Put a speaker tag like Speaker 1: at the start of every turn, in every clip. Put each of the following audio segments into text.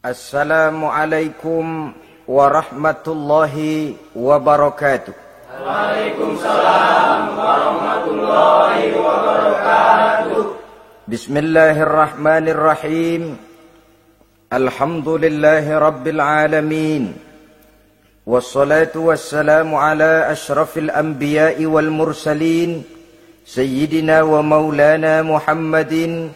Speaker 1: Assalamualaikum warahmatullahi wabarakatuh.
Speaker 2: Waalaikumsalam warahmatullahi wabarakatuh.
Speaker 1: Bismillahirrahmanirrahim. Alhamdulillahi rabbil alamin. Wassalatu wassalamu ala ashrafil anbiya'i wal mursalin, Sayyidina wa maulana Muhammadin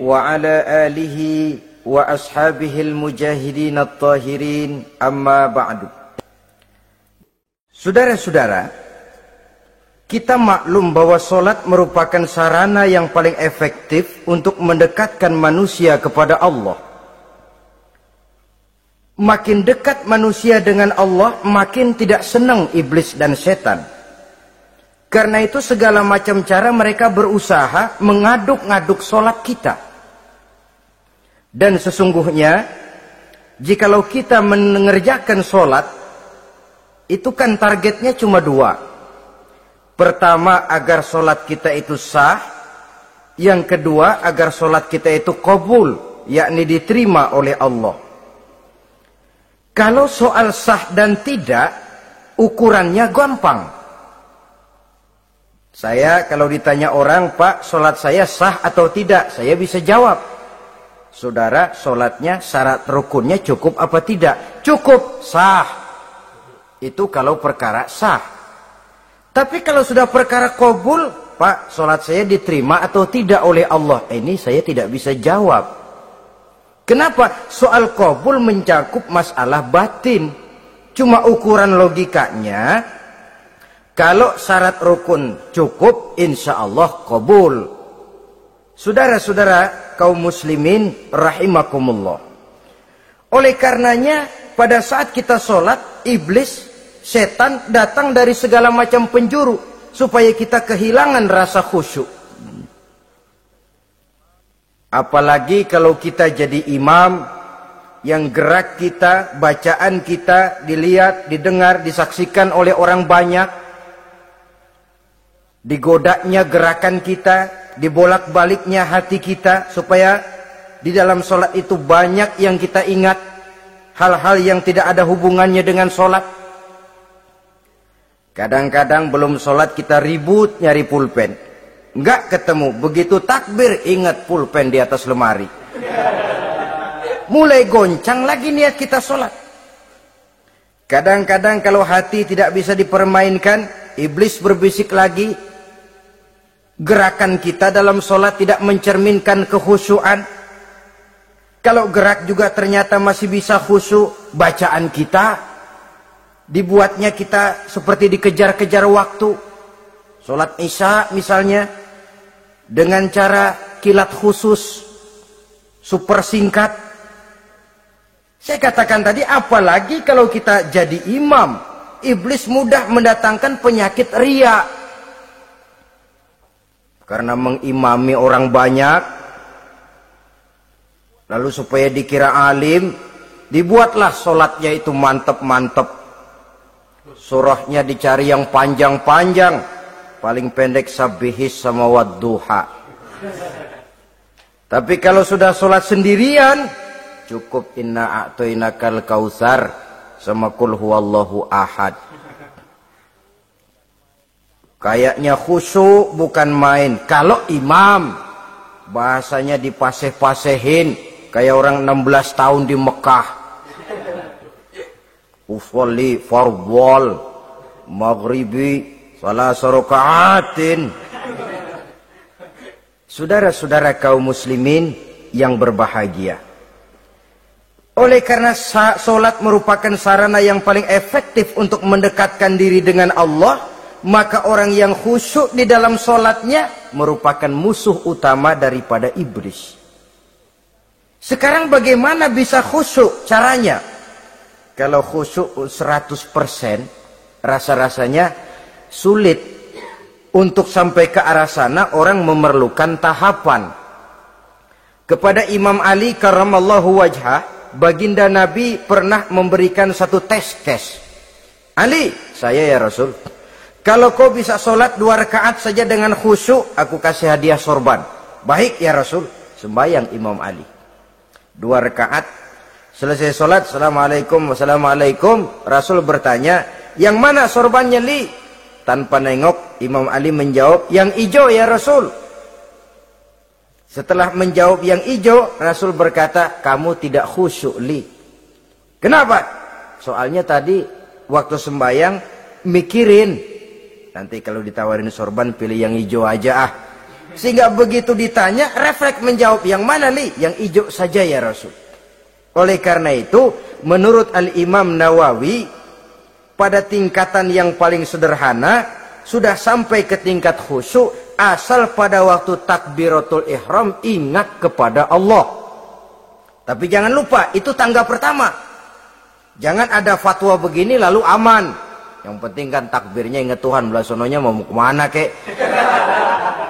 Speaker 1: wa ala alihi wa ashabihil mujahidin at-tahirin, amma ba'du. Saudara-saudara, kita maklum bahwa solat merupakan sarana yang paling efektif untuk mendekatkan manusia kepada Allah. Makin dekat manusia dengan Allah, makin tidak senang iblis dan setan. Karena itu segala macam cara mereka berusaha mengaduk-ngaduk solat kita. Dan sesungguhnya, jikalau kita mengerjakan solat, itu kan targetnya cuma dua. Pertama, agar solat kita itu sah. Yang kedua, agar solat kita itu qabul, yakni diterima oleh Allah. Kalau soal sah dan tidak, ukurannya gampang. Saya kalau ditanya orang, Pak, solat saya sah atau tidak? Saya bisa jawab. Saudara, solatnya syarat rukunnya cukup apa tidak? Cukup, sah. Itu kalau perkara sah. Tapi kalau sudah perkara qabul, Pak, solat saya diterima atau tidak oleh Allah? Ini saya tidak bisa jawab. Kenapa? Soal qabul mencakup masalah batin. Cuma ukuran logikanya, kalau syarat rukun cukup, insya Allah qabul. Saudara-saudara kaum muslimin rahimakumullah. Oleh karenanya, pada saat kita sholat, iblis, setan datang dari segala macam penjuru supaya kita kehilangan rasa khusyuk. Apalagi kalau kita jadi imam yang gerak kita, bacaan kita dilihat, didengar, disaksikan oleh orang banyak. Digodanya gerakan kita, dibolak-baliknya hati kita, supaya di dalam sholat itu banyak yang kita ingat, hal-hal yang tidak ada hubungannya dengan sholat. Kadang-kadang belum sholat kita ribut nyari pulpen, nggak ketemu, begitu takbir ingat pulpen di atas lemari. Mulai goncang lagi niat kita sholat. Kadang-kadang kalau hati tidak bisa dipermainkan, iblis berbisik lagi. Gerakan kita dalam sholat tidak mencerminkan kekhusyuan. Kalau gerak juga ternyata masih bisa khusyuk. Bacaan kita dibuatnya kita seperti dikejar-kejar waktu. Sholat isya misalnya, dengan cara kilat khusus, super singkat. Saya katakan tadi, apalagi kalau kita jadi imam, iblis mudah mendatangkan penyakit riya. Karena mengimami orang banyak, lalu supaya dikira alim, dibuatlah sholatnya itu mantep-mantep. Surahnya dicari yang panjang-panjang, paling pendek sabihis sama wadduha. Tapi kalau sudah sholat sendirian, cukup inna a'toinakal kautsar sama kul huwallahu ahad. Kayaknya khusyuk bukan main. Kalau imam, bahasanya dipaseh-pasehin kayak orang 16 tahun di Mekah. Usolli fardhol maghribi salasa raka'atin. Saudara-saudara kaum muslimin yang berbahagia, oleh karena solat merupakan sarana yang paling efektif untuk mendekatkan diri dengan Allah, maka orang yang khusyuk di dalam solatnya merupakan musuh utama daripada iblis. Sekarang bagaimana bisa khusyuk caranya? Kalau khusyuk 100%, rasa-rasanya sulit. Untuk sampai ke arah sana orang memerlukan tahapan. Kepada Imam Ali karramallahu wajhah, baginda Nabi pernah memberikan satu tes. Ali, saya ya Rasul, kalau kau bisa sholat 2 rakaat saja dengan khusyuk, aku kasih hadiah sorban. Baik ya Rasul. Sembahyang Imam Ali. 2 rakaat. Selesai sholat, assalamualaikum, wassalamualaikum. Rasul bertanya, yang mana sorbannya li? Tanpa nengok, Imam Ali menjawab, yang hijau ya Rasul. Setelah menjawab yang hijau, Rasul berkata, kamu tidak khusyuk li. Kenapa? Soalnya tadi waktu sembahyang mikirin, nanti kalau ditawarin sorban pilih yang hijau aja ah. Sehingga begitu ditanya, refleks menjawab, yang mana li? Yang hijau saja ya Rasul. Oleh karena itu, menurut Al-Imam Nawawi, pada tingkatan yang paling sederhana, sudah sampai ke tingkat khusyuk, asal pada waktu takbiratul ihram ingat kepada Allah. Tapi jangan lupa, itu tangga pertama. Jangan ada fatwa begini lalu aman. Yang penting kan takbirnya ingat Tuhan, belasononya mau kemana kek.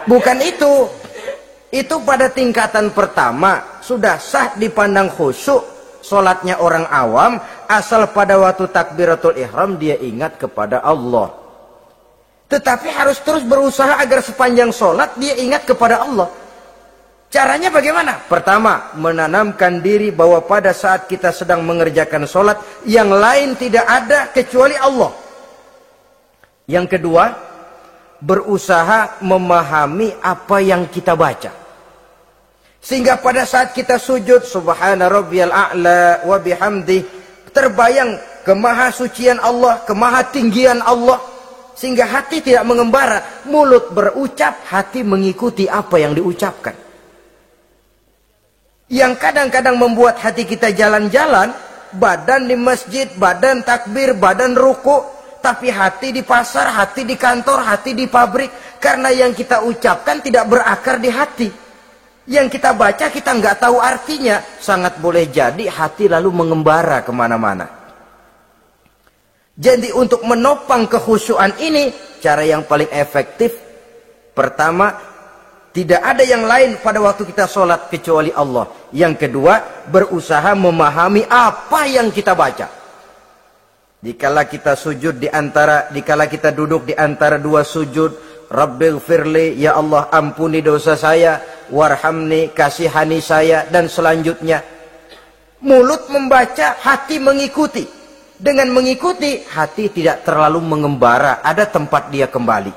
Speaker 1: Bukan itu. Itu pada tingkatan pertama sudah sah dipandang khusyuk solatnya orang awam, asal pada waktu takbiratul ihram dia ingat kepada Allah. Tetapi harus terus berusaha agar sepanjang solat dia ingat kepada Allah. Caranya bagaimana? Pertama, menanamkan diri bahwa pada saat kita sedang mengerjakan solat, yang lain tidak ada kecuali Allah. Yang kedua, berusaha memahami apa yang kita baca. Sehingga pada saat kita sujud, subhana rabbiyal a'la wa bihamdi, terbayang kemahasucian Allah, kemahatinggian Allah. Sehingga hati tidak mengembara, mulut berucap, hati mengikuti apa yang diucapkan. Yang kadang-kadang membuat hati kita jalan-jalan, badan di masjid, badan takbir, badan ruku, tapi hati di pasar, hati di kantor, hati di pabrik. Karena yang kita ucapkan tidak berakar di hati. Yang kita baca kita nggak tahu artinya. Sangat boleh jadi hati lalu mengembara kemana-mana. Jadi untuk menopang kekhusyuan ini, cara yang paling efektif, pertama, tidak ada yang lain pada waktu kita sholat kecuali Allah. Yang kedua, berusaha memahami apa yang kita baca. Dikala kita sujud dikala kita duduk di antara dua sujud, Rabbighfirli, ya Allah ampuni dosa saya, warhamni, kasihani saya, dan selanjutnya. Mulut membaca, hati mengikuti. Dengan mengikuti, hati tidak terlalu mengembara, ada tempat dia kembali.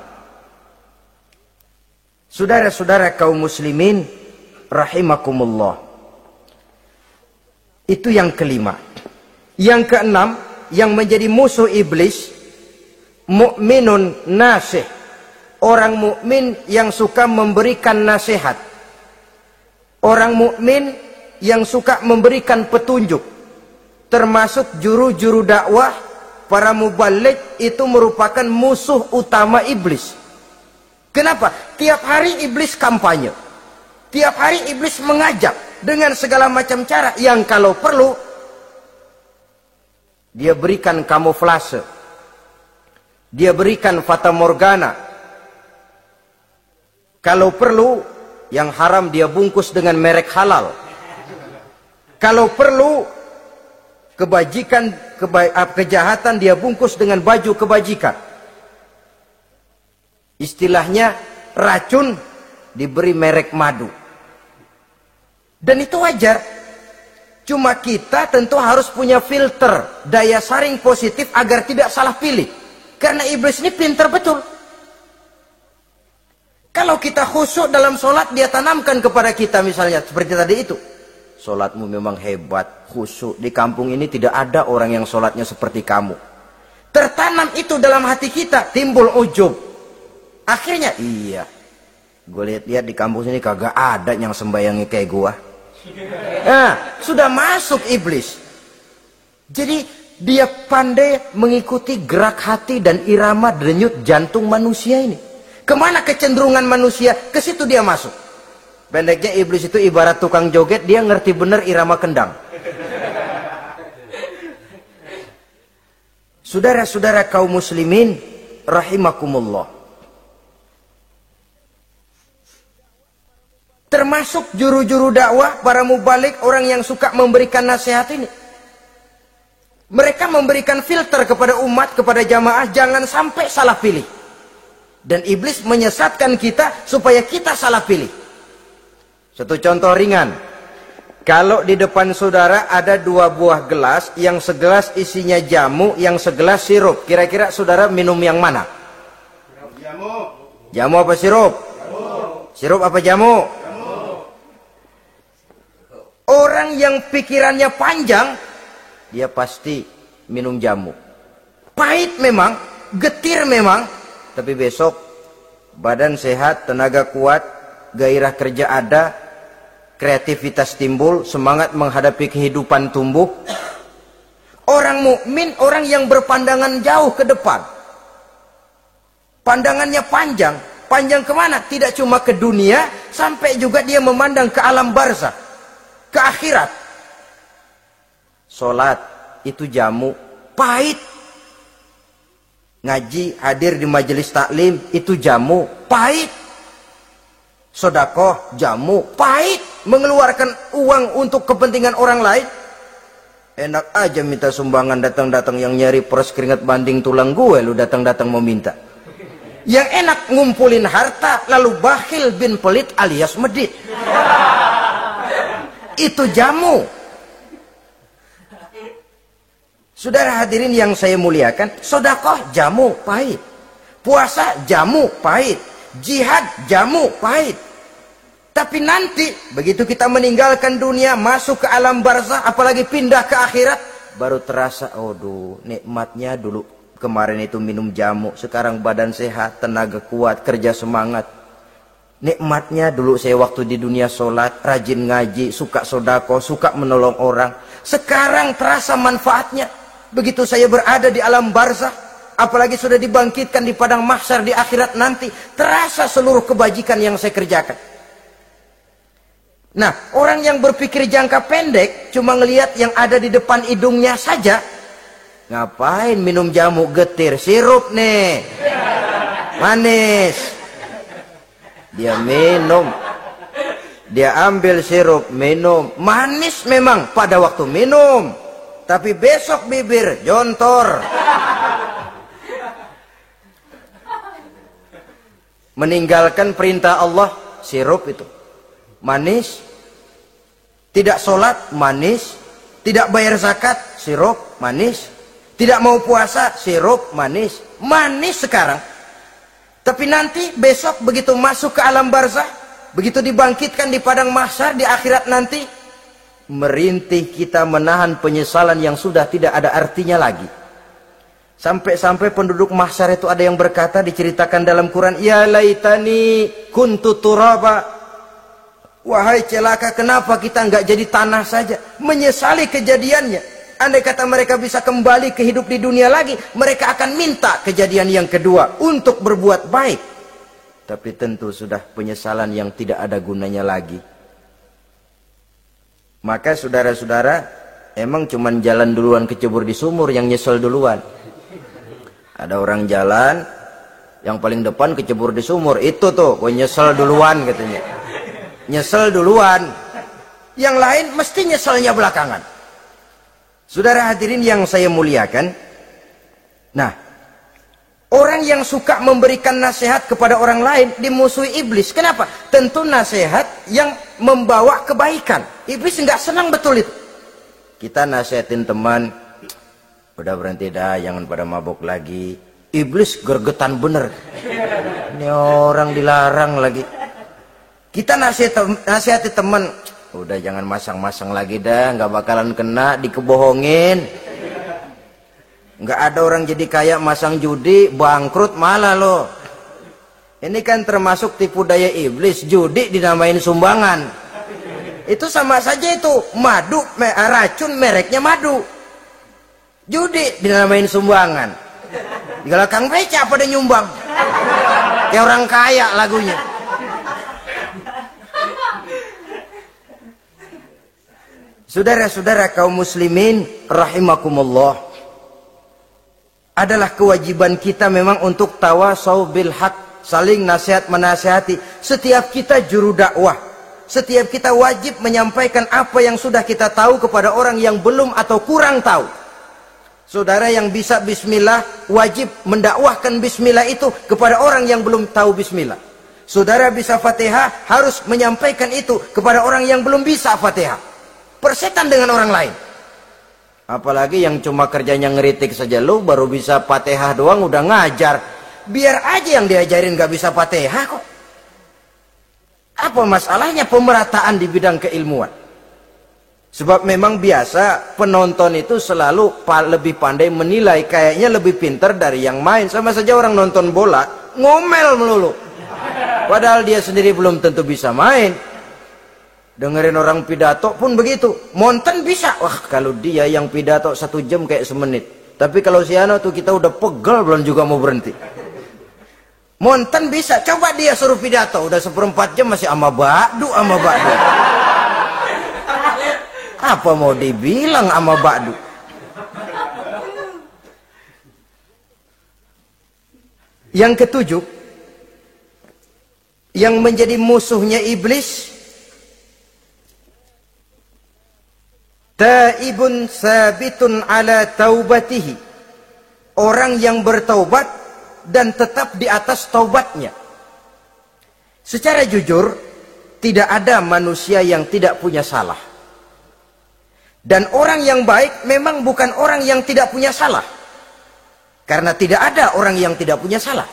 Speaker 1: Saudara-saudara kaum muslimin rahimakumullah. Itu yang kelima. Yang keenam, yang menjadi musuh iblis, mukminun nasih, orang mukmin yang suka memberikan nasihat, orang mukmin yang suka memberikan petunjuk, termasuk juru-juru dakwah, para muballigh itu merupakan musuh utama iblis. Kenapa? Tiap hari iblis kampanye, tiap hari iblis mengajak dengan segala macam cara yang kalau perlu dia berikan kamuflase, dia berikan fata morgana. Kalau perlu, yang haram dia bungkus dengan merek halal. Kalau perlu, kejahatan dia bungkus dengan baju kebajikan. Istilahnya racun diberi merek madu. Dan itu wajar. Cuma kita tentu harus punya filter, daya saring positif agar tidak salah pilih. Karena iblis ini pintar betul. Kalau kita khusyuk dalam sholat, dia tanamkan kepada kita misalnya seperti tadi itu. Sholatmu memang hebat, khusyuk. Di kampung ini tidak ada orang yang sholatnya seperti kamu. Tertanam itu dalam hati kita, timbul ujub. Akhirnya, iya, gue lihat-lihat di kampung sini kagak ada yang sembayangi kayak gua. Nah, sudah masuk iblis. Jadi dia pandai mengikuti gerak hati dan irama denyut jantung manusia ini. Kemana kecenderungan manusia, ke situ dia masuk. Pendeknya iblis itu ibarat tukang joget, dia ngerti bener irama kendang. Saudara-saudara kaum muslimin rahimakumullah. Termasuk juru-juru dakwah, para mubaligh, orang yang suka memberikan nasihat ini. Mereka memberikan filter kepada umat, kepada jamaah, jangan sampai salah pilih. Dan iblis menyesatkan kita supaya kita salah pilih. Satu contoh ringan. Kalau di depan saudara ada 2 buah gelas, yang segelas isinya jamu, yang segelas sirup. Kira-kira saudara minum yang mana?
Speaker 2: Jamu.
Speaker 1: Jamu apa sirup?
Speaker 2: Jamu.
Speaker 1: Sirup apa jamu?
Speaker 2: Jamu.
Speaker 1: Orang yang pikirannya panjang, dia pasti minum jamu. Pahit memang, getir memang, tapi besok badan sehat, tenaga kuat, gairah kerja ada, kreativitas timbul, semangat menghadapi kehidupan tumbuh. Orang mukmin, orang yang berpandangan jauh ke depan. Pandangannya panjang. Panjang kemana? Tidak cuma ke dunia, sampai juga dia memandang ke alam barzakh, ke akhirat. Sholat itu jamu, pahit. Ngaji, hadir di majelis taklim, itu jamu, pahit. Sedekah, jamu, pahit. Mengeluarkan uang untuk kepentingan orang lain, enak aja minta sumbangan, datang-datang yang nyari peres keringat banding tulang gue, lu datang-datang mau minta. Yang enak ngumpulin harta, lalu bakhil bin pelit alias medit. Itu jamu. Saudara hadirin yang saya muliakan, sedekah jamu, pahit. Puasa jamu, pahit. Jihad jamu, pahit. Tapi nanti begitu kita meninggalkan dunia, masuk ke alam barzakh, apalagi pindah ke akhirat, baru terasa, aduh, nikmatnya dulu kemarin itu minum jamu, sekarang badan sehat, tenaga kuat, kerja semangat. Nikmatnya dulu saya waktu di dunia sholat, rajin ngaji, suka sodako, suka menolong orang. Sekarang terasa manfaatnya. Begitu saya berada di alam barzakh, apalagi sudah dibangkitkan di padang mahsyar di akhirat nanti, terasa seluruh kebajikan yang saya kerjakan. Nah, orang yang berpikir jangka pendek, cuma ngelihat yang ada di depan hidungnya saja. Ngapain minum jamu getir? Sirup nih, manis. Dia minum, dia ambil sirup, minum. Manis memang pada waktu minum, tapi besok bibir jontor. Meninggalkan perintah Allah, sirup itu. Manis. Tidak sholat, manis. Tidak bayar zakat, sirup, manis. Tidak mau puasa, sirup, manis. Manis sekarang. Tapi nanti besok begitu masuk ke alam barzakh, begitu dibangkitkan di padang mahsyar di akhirat nanti, merintih kita menahan penyesalan yang sudah tidak ada artinya lagi. Sampai-sampai penduduk mahsyar itu ada yang berkata, diceritakan dalam Quran, ya laitani kuntu turaba. Wahai celaka, kenapa kita nggak jadi tanah saja? Menyesali kejadiannya. Andai kata mereka bisa kembali ke hidup di dunia lagi, mereka akan minta kejadian yang kedua untuk berbuat baik. Tapi tentu sudah penyesalan yang tidak ada gunanya lagi. Maka saudara-saudara, emang cuman jalan duluan kecebur di sumur yang nyesel duluan. Ada orang jalan, yang paling depan kecebur di sumur, itu tuh, gue nyesel duluan katanya. Nyesel duluan, yang lain mesti nyeselnya belakangan. Saudara hadirin yang saya muliakan, nah, orang yang suka memberikan nasihat kepada orang lain dimusuhi iblis. Kenapa? Tentu nasihat yang membawa kebaikan. Iblis nggak senang betul itu. Kita nasihatin teman, udah berhenti dah, jangan pada mabuk lagi. Iblis gergetan bener. Ini orang dilarang lagi. Kita nasihati teman, udah jangan masang-masang lagi dah, nggak bakalan kena, dikebohongin. Nggak ada orang jadi kaya masang judi, bangkrut malah loh. Ini kan termasuk tipu daya iblis, judi dinamain sumbangan. Itu sama saja itu, madu, racun mereknya madu. Judi dinamain sumbangan. Kalau Kang Beca pada nyumbang. Kayak orang kaya lagunya. Saudara-saudara kaum muslimin rahimakumullah, adalah kewajiban kita memang untuk tawasau bil haq, saling nasihat menasihati. Setiap kita juru dakwah, setiap kita wajib menyampaikan apa yang sudah kita tahu kepada orang yang belum atau kurang tahu. Saudara yang bisa bismillah wajib mendakwahkan bismillah itu kepada orang yang belum tahu bismillah. Saudara bisa Fatihah harus menyampaikan itu kepada orang yang belum bisa Fatihah. persetan dengan orang lain. Apalagi yang cuma kerjanya ngeritik saja, lu baru bisa Fatihah doang udah ngajar. Biar aja yang diajarin gak bisa Fatihah kok. Apa masalahnya pemerataan di bidang keilmuan? Sebab memang biasa penonton itu selalu lebih pandai menilai, kayaknya lebih pintar dari yang main. Sama saja orang nonton bola ngomel melulu, padahal dia sendiri belum tentu bisa main. Dengerin orang pidato pun begitu, monten bisa. Wah, kalau dia yang pidato 1 jam kayak semenit. Tapi kalau si Ano tuh kita udah pegel belum juga mau berhenti. Monten bisa, coba dia suruh pidato udah 1/4 jam masih ama ba'du. Apa mau dibilang ama ba'du? Yang ketujuh, yang menjadi musuhnya iblis, taibun sabitun ala taubatihi, orang yang bertaubat dan tetap di atas taubatnya. Secara jujur, tidak ada manusia yang tidak punya salah. Dan orang yang baik memang bukan orang yang tidak punya salah. Karena tidak ada orang yang tidak punya salah.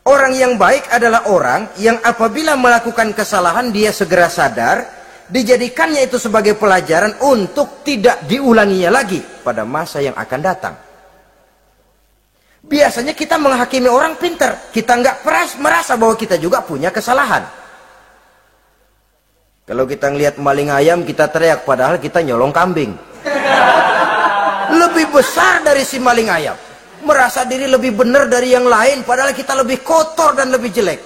Speaker 1: Orang yang baik adalah orang yang apabila melakukan kesalahan dia segera sadar, dijadikannya itu sebagai pelajaran untuk tidak diulanginya lagi pada masa yang akan datang. Biasanya kita menghakimi orang pintar, kita nggak merasa bahwa kita juga punya kesalahan. Kalau kita ngelihat maling ayam kita teriak, padahal kita nyolong kambing. Lebih besar dari si maling ayam, merasa diri lebih benar dari yang lain, padahal kita lebih kotor dan lebih jelek.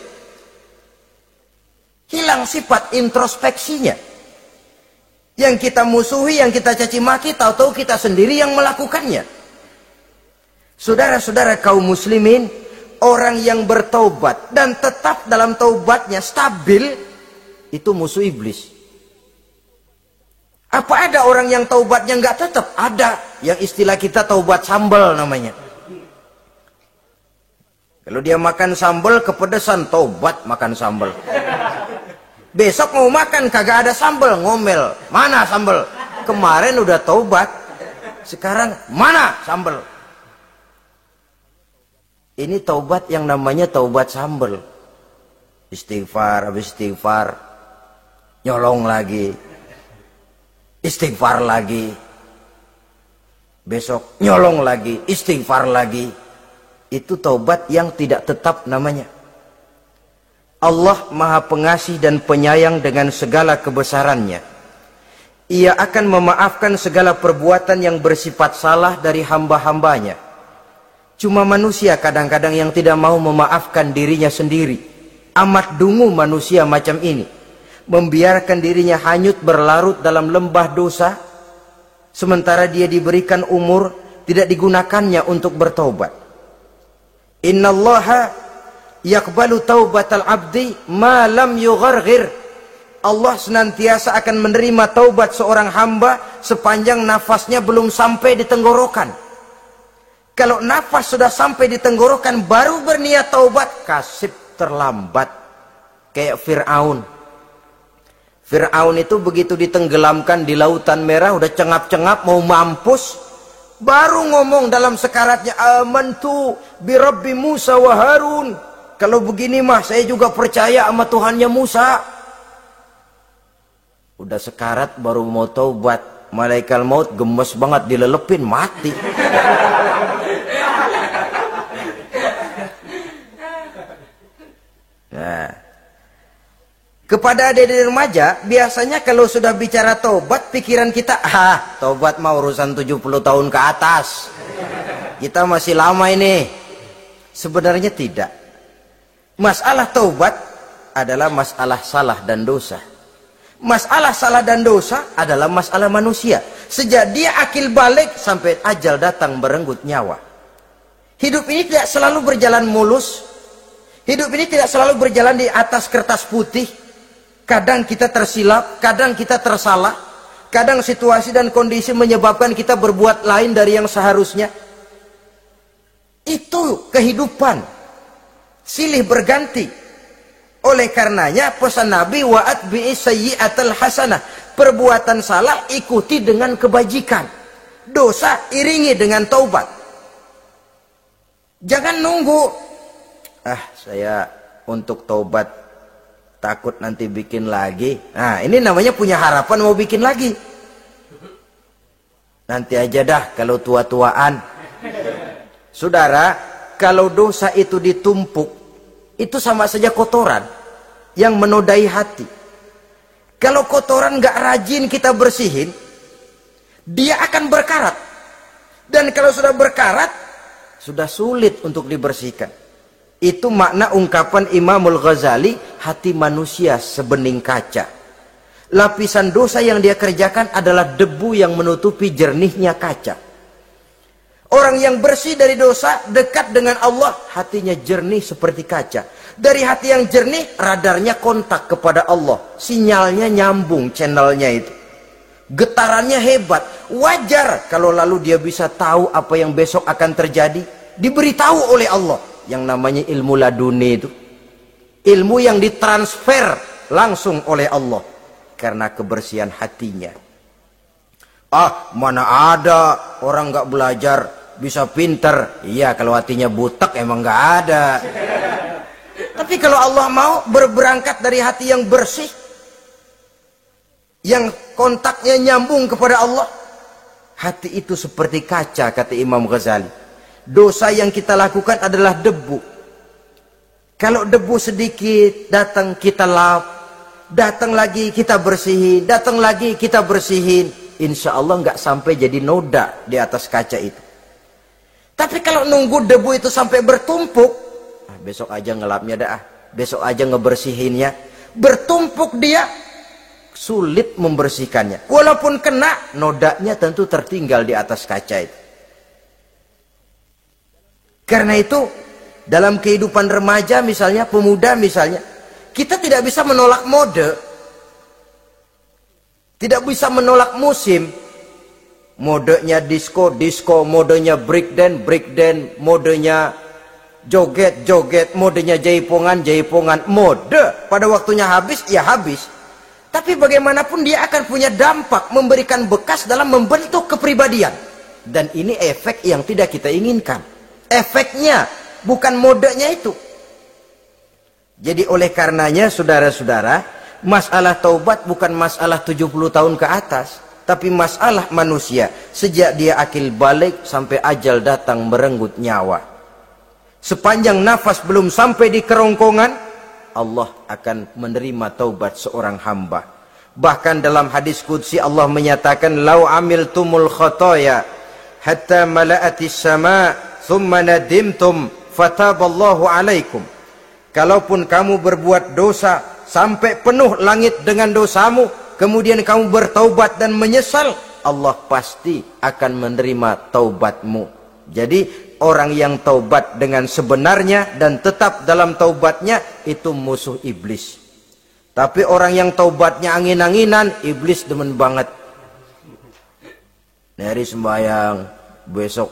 Speaker 1: Hilang sifat introspeksinya. Yang kita musuhi, yang kita caci maki, tahu-tahu kita sendiri yang melakukannya. Saudara-saudara kaum muslimin, orang yang bertaubat dan tetap dalam taubatnya stabil, itu musuh iblis. Apa ada orang yang taubatnya nggak tetap? Ada, yang istilah kita taubat sambal namanya. Kalau dia makan sambal kepedesan, taubat makan sambal. Besok mau makan kagak ada sambal, ngomel. Mana sambal? Kemarin udah taubat, sekarang mana sambal? Ini taubat yang namanya taubat sambal. Istighfar, habis istighfar, nyolong lagi, istighfar lagi, besok nyolong lagi, istighfar lagi. Itu taubat yang tidak tetap namanya. Allah Maha Pengasih dan Penyayang dengan segala kebesarannya. Ia akan memaafkan segala perbuatan yang bersifat salah dari hamba-hambanya. Cuma manusia kadang-kadang yang tidak mau memaafkan dirinya sendiri. Amat dungu manusia macam ini, membiarkan dirinya hanyut berlarut dalam lembah dosa, sementara dia diberikan umur tidak digunakannya untuk bertaubat. Innallaha yaqbalu taubatal abdi ma lam yugharghir. Allah senantiasa akan menerima taubat seorang hamba sepanjang nafasnya belum sampai di tenggorokan. Kalau nafas sudah sampai di tenggorokan baru berniat taubat, kasib terlambat. Kayak Fir'aun. Fir'aun itu begitu ditenggelamkan di lautan merah, udah cengap-cengap mau mampus, baru ngomong dalam sekaratnya, amantu bi Rabbi Musa wa Harun. Kalau begini mah saya juga percaya sama Tuhannya Musa. Udah sekarat baru mau taubat, malaikat maut gemes banget, dilelepin, mati. Nah, kepada adik-adik remaja, biasanya kalau sudah bicara taubat, pikiran kita, taubat mah urusan 70 tahun ke atas. Kita masih lama ini. Sebenarnya tidak. Masalah taubat adalah masalah salah dan dosa. Masalah salah dan dosa adalah masalah manusia. Sejak dia akil balik sampai ajal datang merenggut nyawa. Hidup ini tidak selalu berjalan mulus. Hidup ini tidak selalu berjalan di atas kertas putih. Kadang kita tersilap, kadang kita tersalah. Kadang situasi dan kondisi menyebabkan kita berbuat lain dari yang seharusnya. Itu kehidupan. Silih berganti. Oleh karenanya pesan Nabi, wa atbi'i sayyi'atal hasanah, perbuatan salah ikuti dengan kebajikan, dosa iringi dengan taubat. Jangan nunggu, saya untuk taubat takut nanti bikin lagi. Nah, ini namanya punya harapan mau bikin lagi. Nanti aja dah kalau tua-tuaan. Saudara, kalau dosa itu ditumpuk, itu sama saja kotoran yang menodai hati. Kalau kotoran gak rajin kita bersihin, dia akan berkarat. Dan kalau sudah berkarat, sudah sulit untuk dibersihkan. Itu makna ungkapan Imamul Ghazali, hati manusia sebening kaca. Lapisan dosa yang dia kerjakan adalah debu yang menutupi jernihnya kaca. Orang yang bersih dari dosa, dekat dengan Allah, hatinya jernih seperti kaca. Dari hati yang jernih, radarnya kontak kepada Allah. Sinyalnya nyambung channelnya itu. Getarannya hebat. Wajar kalau lalu dia bisa tahu apa yang besok akan terjadi. Diberitahu oleh Allah. Yang namanya ilmu laduni itu. Ilmu yang ditransfer langsung oleh Allah. Karena kebersihan hatinya. Mana ada orang gak belajar bisa pinter. Iya, kalau hatinya butek emang gak ada. Tapi kalau Allah mau berberangkat dari hati yang bersih, yang kontaknya nyambung kepada Allah, hati itu seperti kaca, kata Imam Ghazali. Dosa yang kita lakukan adalah debu. Kalau debu sedikit datang kita lap, datang lagi kita bersihin, datang lagi kita bersihin, insya Allah nggak sampai jadi noda di atas kaca itu. Tapi kalau nunggu debu itu sampai bertumpuk, besok aja ngelapnya dah, besok aja ngebersihinnya, bertumpuk dia, sulit membersihkannya. Walaupun kena, nodanya tentu tertinggal di atas kaca itu. Karena itu, dalam kehidupan remaja misalnya, pemuda misalnya, kita tidak bisa menolak mode, tidak bisa menolak musim. Modenya disco, modenya breakdance, modenya joget, modenya jaipongan, mode. Pada waktunya habis, ya habis. Tapi bagaimanapun dia akan punya dampak, memberikan bekas dalam membentuk kepribadian. Dan ini efek yang tidak kita inginkan. Efeknya, bukan modenya itu. Jadi oleh karenanya, saudara-saudara, masalah taubat bukan masalah 70 tahun ke atas. Tapi masalah manusia, sejak dia akil balik sampai ajal datang merenggut nyawa. Sepanjang nafas belum sampai di kerongkongan, Allah akan menerima taubat seorang hamba. Bahkan dalam hadis qudsi Allah menyatakan, "Lau amiltumul khotoya hatta mala'atis sama, thumma nadimtum, fataballahu alaikum." Kalaupun kamu berbuat dosa sampai penuh langit dengan dosamu, kemudian kamu bertaubat dan menyesal, Allah pasti akan menerima taubatmu. Jadi orang yang taubat dengan sebenarnya dan tetap dalam taubatnya, itu musuh iblis. Tapi orang yang taubatnya angin-anginan, iblis demen banget. Hari sembahyang, besok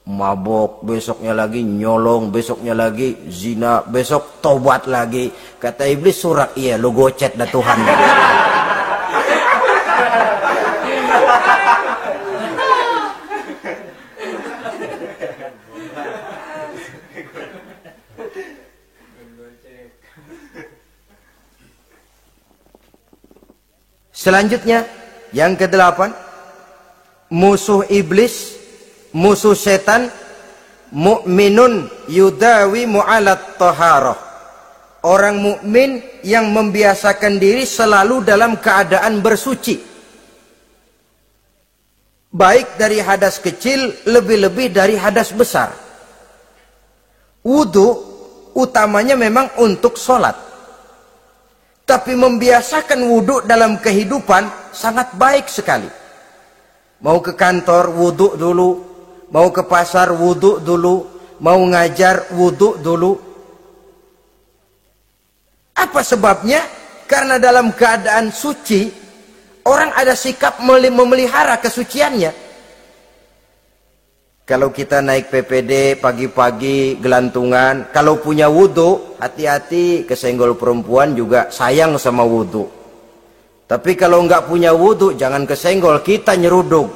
Speaker 1: mabok, besoknya lagi nyolong, besoknya lagi zina, besok taubat lagi. Kata iblis, surak, iya lo gocet dah Tuhan. Selanjutnya, yang ke-8, musuh iblis, musuh setan, mukminun yudawi mu'alat taharah. Orang mukmin yang membiasakan diri selalu dalam keadaan bersuci. Baik dari hadas kecil, lebih-lebih dari hadas besar. Wudu utamanya memang untuk sholat. Tapi membiasakan wudhu dalam kehidupan sangat baik sekali. Mau ke kantor, wudhu dulu. Mau ke pasar, wudhu dulu. Mau ngajar, wudhu dulu. Apa sebabnya? Karena dalam keadaan suci, orang ada sikap memelihara kesuciannya. Kalau kita naik PPD pagi-pagi gelantungan, kalau punya wudhu, hati-hati kesenggol perempuan juga sayang sama wudhu. Tapi kalau nggak punya wudhu, jangan kesenggol, kita nyeruduk.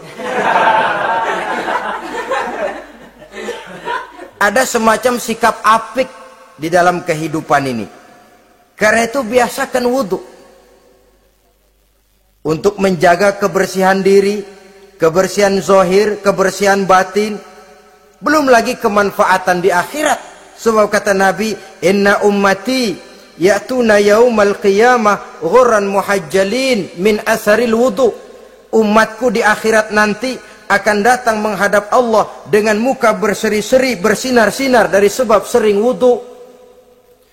Speaker 1: Ada semacam sikap apik di dalam kehidupan ini. Karena itu biasakan wudhu. Untuk menjaga kebersihan diri, kebersihan zahir, kebersihan batin, belum lagi kemanfaatan di akhirat. Sebab kata Nabi, inna ummati ya'tuna yaumal qiyamah ghurran muhajjalin min asaril wudu. Umatku di akhirat nanti akan datang menghadap Allah dengan muka berseri-seri, bersinar-sinar dari sebab sering wudu.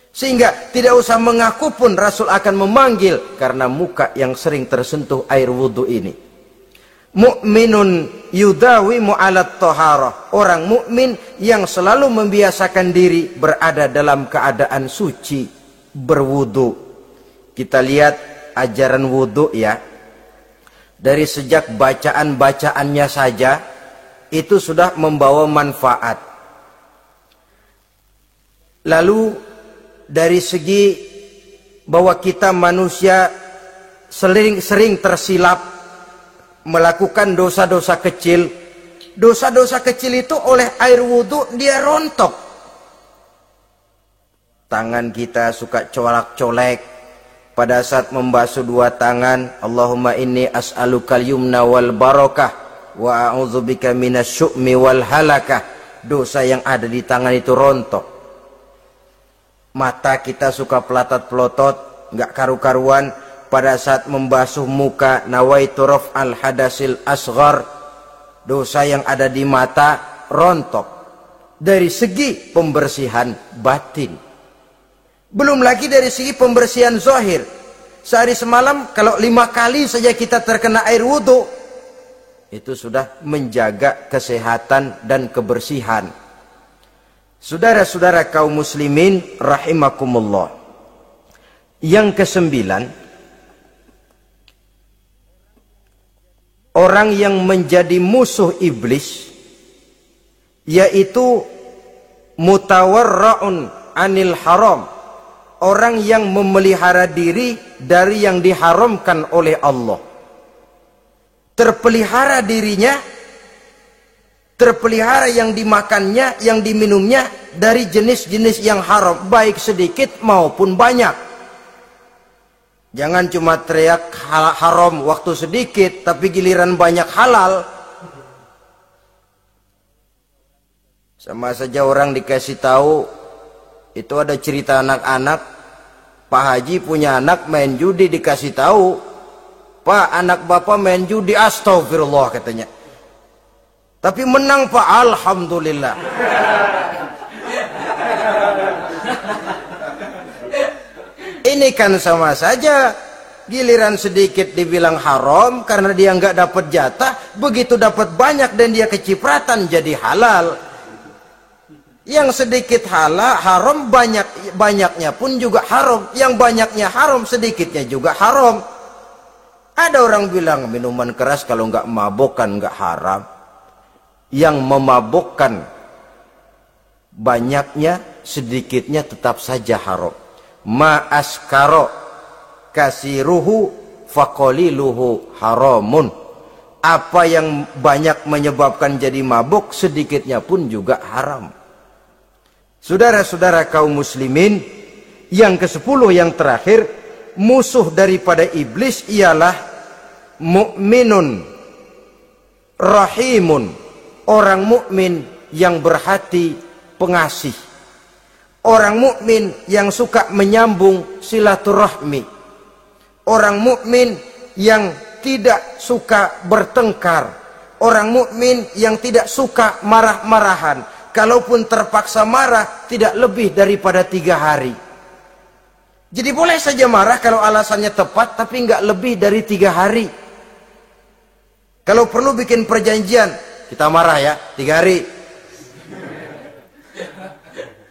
Speaker 1: Sehingga tidak usah mengaku pun Rasul akan memanggil karena muka yang sering tersentuh air wudu ini. Mu'minun yudawimu alat toharah. Orang mukmin yang selalu membiasakan diri berada dalam keadaan suci, berwudu. Kita lihat ajaran wudu ya. Dari sejak bacaan-bacaannya saja itu sudah membawa manfaat. Lalu dari segi bahwa kita manusia sering tersilap melakukan dosa-dosa kecil. Dosa-dosa kecil itu oleh air wudhu dia rontok. Tangan kita suka colak-colek pada saat membasuh dua tangan. Allahumma inni as'alukal yumna wal barakah wa a'udzubika minasyu'mi wal halakah. Dosa yang ada di tangan itu rontok. Mata kita suka pelotot-pelotot, nggak karu-karuan pada saat membasuh muka. Nawaitu raf'al hadasil asghar. Dosa yang ada di mata rontok. Dari segi pembersihan batin. Belum lagi dari segi pembersihan zahir. Sehari semalam kalau 5 kali saja kita terkena air wudhu, itu sudah menjaga kesehatan dan kebersihan. Saudara-saudara kaum muslimin rahimakumullah. Yang ke-9, orang yang menjadi musuh iblis yaitu mutawarra'un anil haram. Orang yang memelihara diri dari yang diharamkan oleh Allah. Terpelihara dirinya, terpelihara yang dimakannya, yang diminumnya dari jenis-jenis yang haram, baik sedikit maupun banyak. Jangan cuma teriak haram waktu sedikit, tapi giliran banyak halal. Sama saja orang dikasih tahu, itu ada cerita anak-anak, Pak Haji punya anak main judi, dikasih tahu, Pak, anak bapak main judi, astagfirullah katanya. Tapi menang Pak, alhamdulillah. Ini kan sama saja, giliran sedikit dibilang haram karena dia nggak dapat jatah, begitu dapat banyak dan dia kecipratan jadi halal. Yang sedikit haram, banyaknya pun juga haram. Yang banyaknya haram, sedikitnya juga haram. Ada orang bilang minuman keras kalau nggak mabok kan nggak haram. Yang memabokkan banyaknya, sedikitnya tetap saja haram. Ma askaro kasiruhu faqaliluhu haramun. Apa yang banyak menyebabkan jadi mabuk, sedikitnya pun juga haram. Saudara-saudara kaum muslimin, yang ke-10 yang terakhir, musuh daripada iblis ialah mukminun rahimun. Orang mukmin yang berhati pengasih. Orang mukmin yang suka menyambung silaturahmi. Orang mukmin yang tidak suka bertengkar. Orang mukmin yang tidak suka marah-marahan. Kalaupun terpaksa marah, tidak lebih daripada 3 hari. Jadi boleh saja marah kalau alasannya tepat, tapi nggak lebih dari 3 hari. Kalau perlu bikin perjanjian, kita marah ya 3 hari.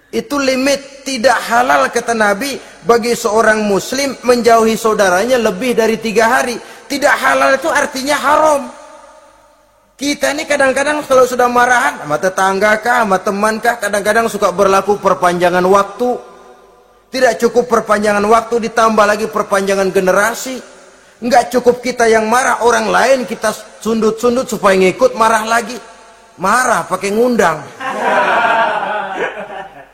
Speaker 1: Itu limit. Tidak halal kata Nabi bagi seorang muslim menjauhi saudaranya lebih dari 3 hari. Tidak halal itu artinya haram. Kita ini kadang-kadang kalau sudah marahan sama tetangga kah, sama teman kah, kadang-kadang suka berlaku perpanjangan waktu. Tidak cukup perpanjangan waktu, ditambah lagi perpanjangan generasi. Enggak cukup kita yang marah, orang lain kita sundut-sundut supaya ngikut marah lagi. Marah pakai ngundang.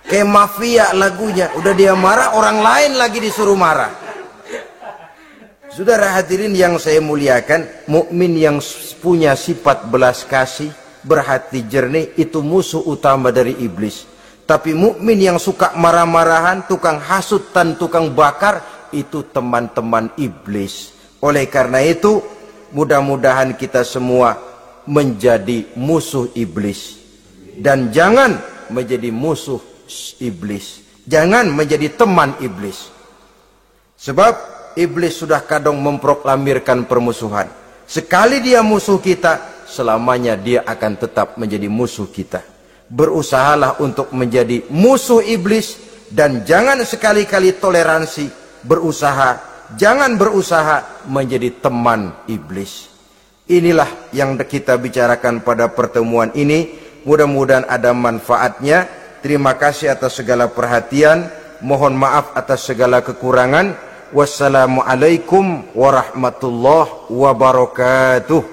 Speaker 1: Kayak mafia lagunya, udah dia marah, orang lain lagi disuruh marah. Saudara hadirin yang saya muliakan, mukmin yang punya sifat belas kasih, berhati jernih, itu musuh utama dari iblis. Tapi mukmin yang suka marah-marahan, tukang hasut dan tukang bakar, itu teman-teman iblis. Oleh karena itu, mudah-mudahan kita semua menjadi musuh iblis. Dan jangan menjadi musuh iblis. Jangan menjadi teman iblis. Sebab iblis sudah kadang memproklamirkan permusuhan. Sekali dia musuh kita, selamanya dia akan tetap menjadi musuh kita. Berusahalah untuk menjadi musuh iblis, dan jangan sekali-kali toleransi. Jangan berusaha menjadi teman iblis. Inilah yang kita bicarakan pada pertemuan ini. Mudah-mudahan ada manfaatnya. Terima kasih atas segala perhatian. Mohon maaf atas segala kekurangan. Wassalamualaikum warahmatullahi wabarakatuh.